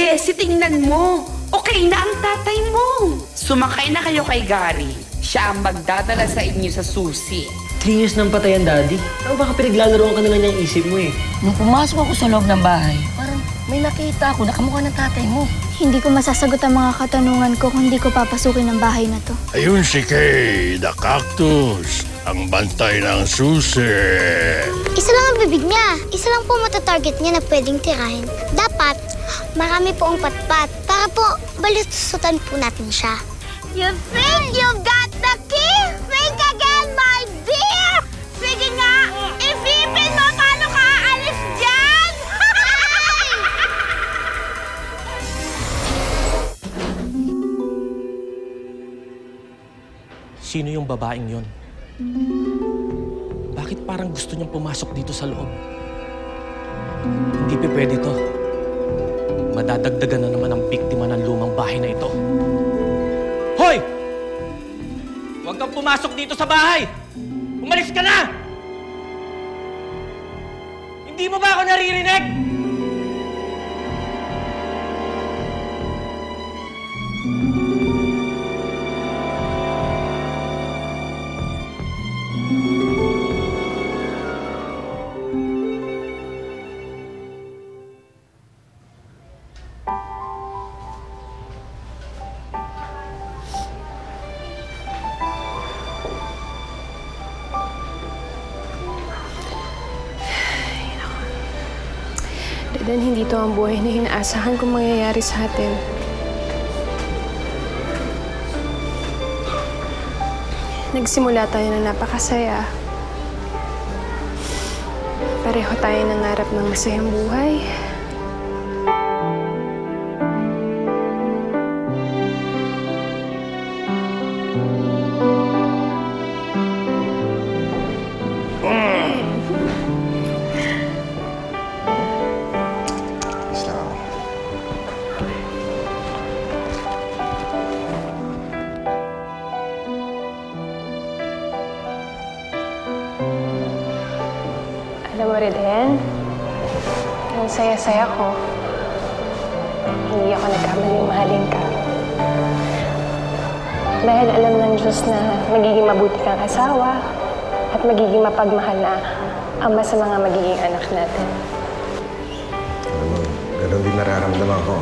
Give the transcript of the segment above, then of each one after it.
Jessie, tingnan mo. Okay na ang tatay mo. Sumakay na kayo kay Gary. Siya ang magdadala sa inyo sa susi. 3 years nang patay ang daddy. Ano baka pinaglalaroan ka na lang niyang isip mo eh? Nung pumasok ako sa loob ng bahay, parang may nakita ako na kamukha ng tatay mo. Hindi ko masasagot ang mga katanungan ko kung hindi ko papasukin ang bahay na to. Ayun si Kay, the cactus. Ang bantay ng susi. Isa lang ang bibig niya. Isa lang po matatarget niya na pwedeng tirahin. Dapat, marami po ang patpat para po balutusutan po natin siya. You think you got the key? Think again, my dear! Sige nga, isipin mo paano ka aalis dyan! Sino yung babaeng yon? Bakit parang gusto niyang pumasok dito sa loob? Hindi pa pwede to. Madadagdagan na naman ang biktima ng lumang bahay na ito. Hoy! Huwag kang pumasok dito sa bahay! Umalis ka na! Hindi mo ba ako naririnig? Dan hindi to ang buhay na inaasahan kong mangyayari sa atin. Nagsimula tayo na napakasaya. Pareho tayo nangarap ng masayang buhay. Alam mo rin, ang saya-saya ko. Hindi ako nagkamaling mahalin ka. Dahil alam ng Diyos na magiging mabuti kang asawa at magiging mapagmahal na ama sa mga magiging anak natin. Alam mo, ganun din nararamdaman ko.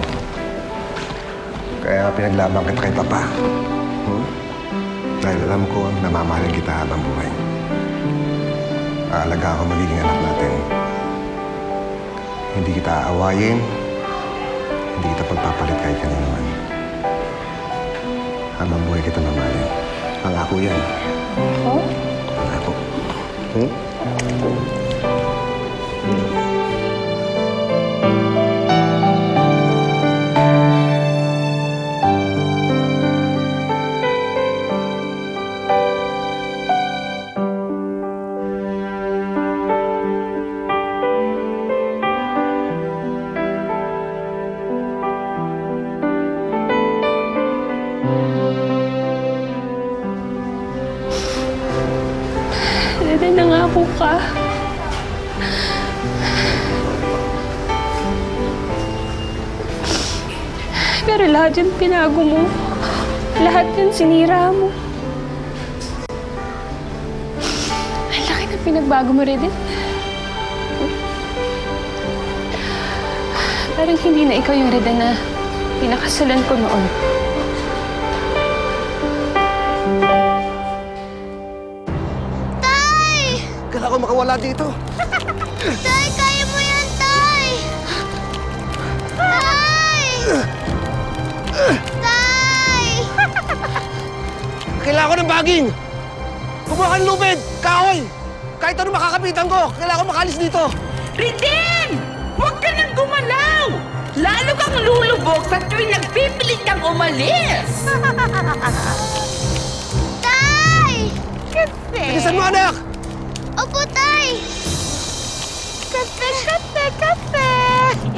Kaya pinaglaban kita kay Papa. Dahil alam ko namamahalin kita habang buhay. Aalaga ako magiging anak natin. Hindi kita aawayin. Hindi kita pagpapalit kahit kanino man. Habang buhay kita mamahalin. Pangako yan. Pangako. Nangako ka. Pero lahat yan pinago mo. Lahat yan sinira mo. Ang laki na pinagbago mo, Reden. Parang hindi na ikaw yung Reden na pinakasalan ko noon. Kailangan ko makawala dito. Tay, kaya mo yan, Tay! Tay! Tay! Kailangan ko ng baging! Kumuha ka ng lubid! Kahoy! Kahit ano makakapitan ko! Kailangan ko makalis dito! Reden! Huwag ka nang gumalaw! Lalo kang lulubog sa tuwing nagpipilit kang umalis! Tay! Bilisan mo, anak! Opo, Tay! Kape, kape, kape!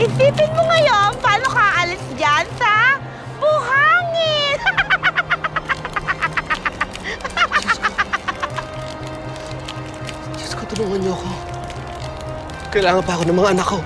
Isipin mo ngayon paano ka aalis dyan sa buhangin! Diyos ko, tulungan niyo ako. Kailangan pa ako ng mga anak ko.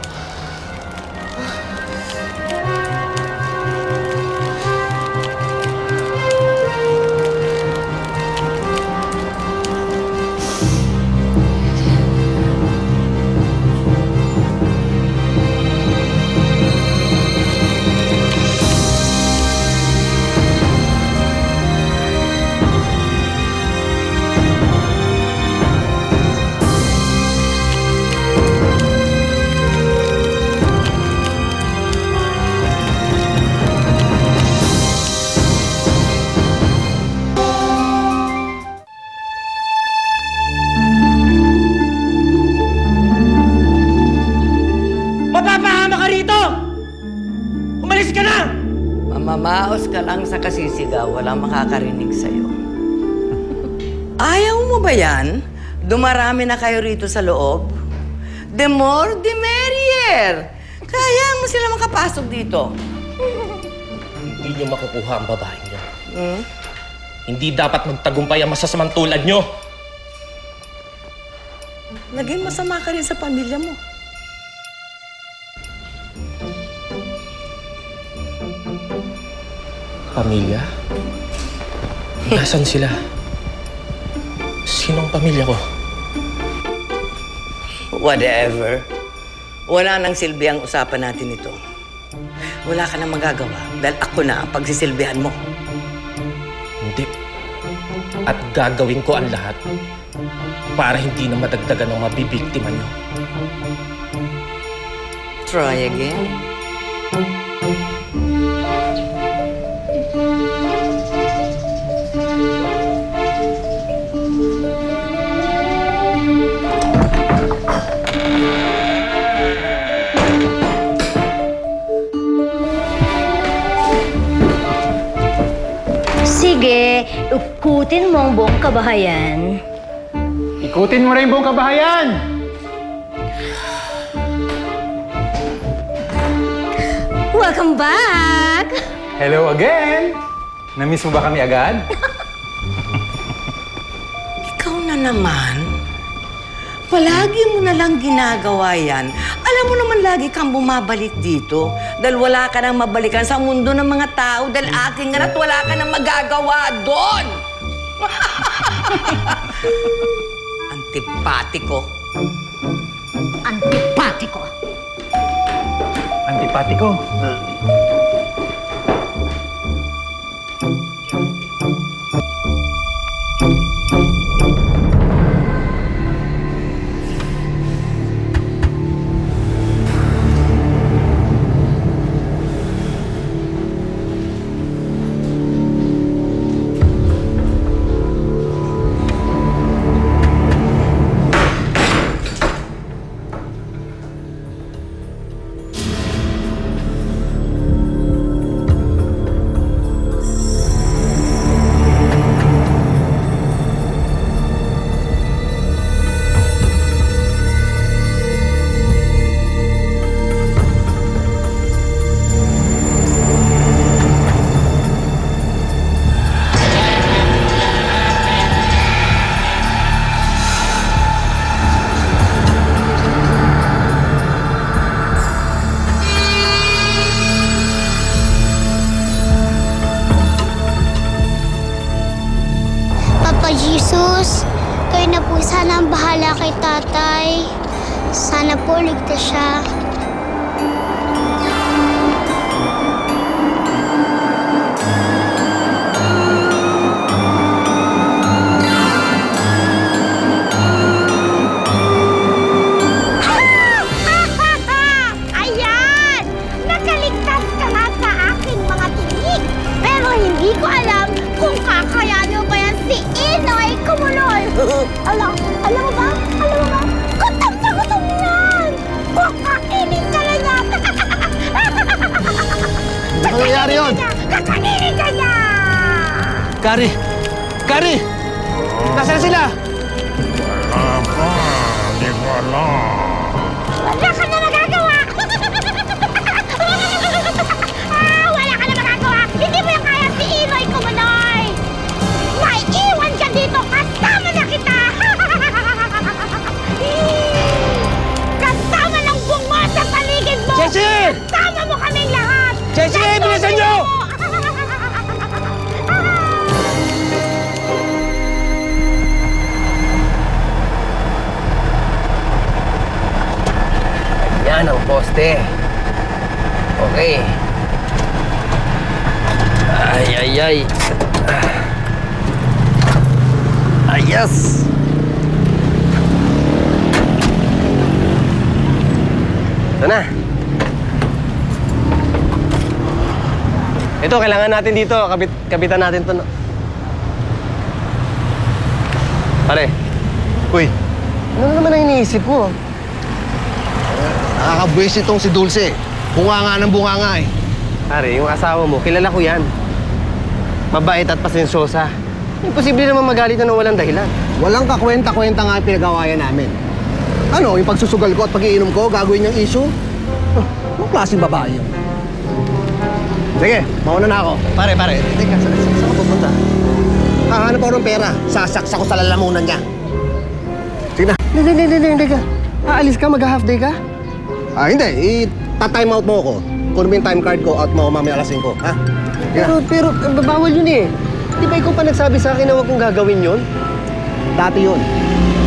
Mamaos ka lang sa kasisigaw, walang makakarinig sa'yo. Ayaw mo ba yan? Dumarami na kayo rito sa loob. The more, the merrier. Kaya mo sila makapasok dito. Hindi niyo makukuha ang babaeng niyo. Hindi dapat magtagumpay ang masasamang tulad niyo. Naging masama ka rin sa pamilya mo. Pamilya? Nasaan sila? Sinong pamilya ko? Whatever. Wala nang silbi ang usapan natin ito. Wala ka nang magagawa dahil ako na ang pagsisilbihan mo. Hindi. At gagawin ko ang lahat para hindi na madagdagan ng mabibiktima niyo. Try again. Sige, ikutin mo ang buong kabahayan. Ikutin mo rin buong kabahayan! Welcome back! Hello again! Namiss mo ba kami agad? Ikaw na naman. Palagi mo na lang ginagawa yan. Alam mo naman lagi kang bumabalik dito dahil wala ka nang mabalikan sa mundo ng mga tao dahil aking at wala ka nang magagawa doon. Antipatiko. Antipatiko. Antipatiko. Jesus, kayo na po sana ang bahala kay tatay. Sana po ligtas siya. Ayan! Nakaligtas ka nga sa aking mga tinig. Pero hindi ko alam kung kakayanin ba yan si Inoy Kumuloy. Alam mo ba? Gutom na gutom yan! Kakainin ka na niya! Ano nangyari yun? Kakainin ka niya! Kari! Kari! Nasaan na sila? Wala pa. Di ko alam. Wala ka na magagawa! Wala ka na magagawa! Hindi mo yung kaya si Inoy Kumuloy! Naiiwan ka dito! Kasama na kita! Kasama ng bungo sa paligid mo! Chechi! Kasama mo kaming lahat! Chechi, bilisan niyo! Yan ang poste. Okay. Ay. Ayos! Ito na. Ito, kailangan natin dito. Kabitan natin ito. Pare. Uy, Ano naman ang iniisip mo? nakakabwis itong si Dulce. Bunganga ng bunganga eh. Pare, yung asawa mo, kilala ko yan. Mabait at pasensyosa. Imposible naman magalit na ng walang dahilan. Walang kakwenta-kwenta nga ang pinagawayan namin. Ano, yung pagsusugal ko at pag-iinom ko, gagawin niyang issue? Anong klaseng babae yun? Sige, mauna na ako. Pare, teka, saan ka pupunta? Hahanap ako ng pera. Sasaksa ko sa lalamunan niya. Sige na. Hindi ka. Aalis ka, mag-half day ka? Hindi. I-time out mo ako. Kunin mo yung time card ko at mo mamaya alas 5, ha? Pero bawal yun eh. Di ba ikaw pa nagsabi sa akin na huwag kong gagawin yun? Dati yun.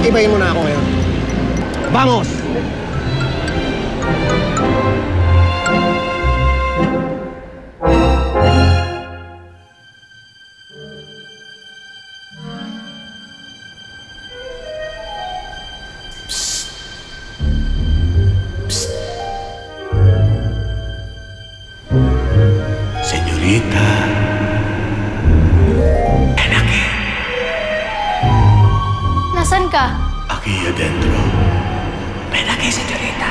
Ibayin mo na ako ngayon. Vamos! Señorita. Nasaan ka? Aquí adentro. Ven aquí, señorita.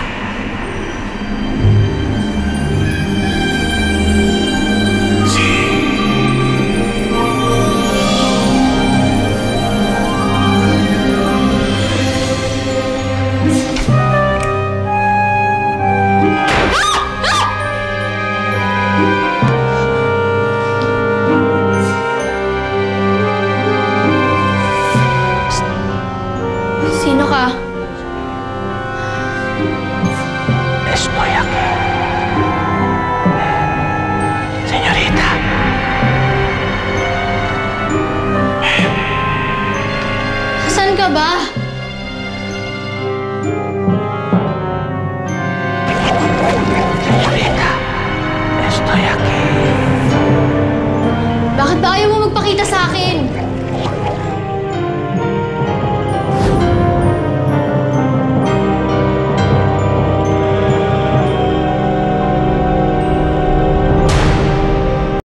Sí. Sino ka? Estoy aquí. Señorita. Saan ka ba? Señorita. Estoy aquí. Bakit ba ayaw mo magpakita sa akin?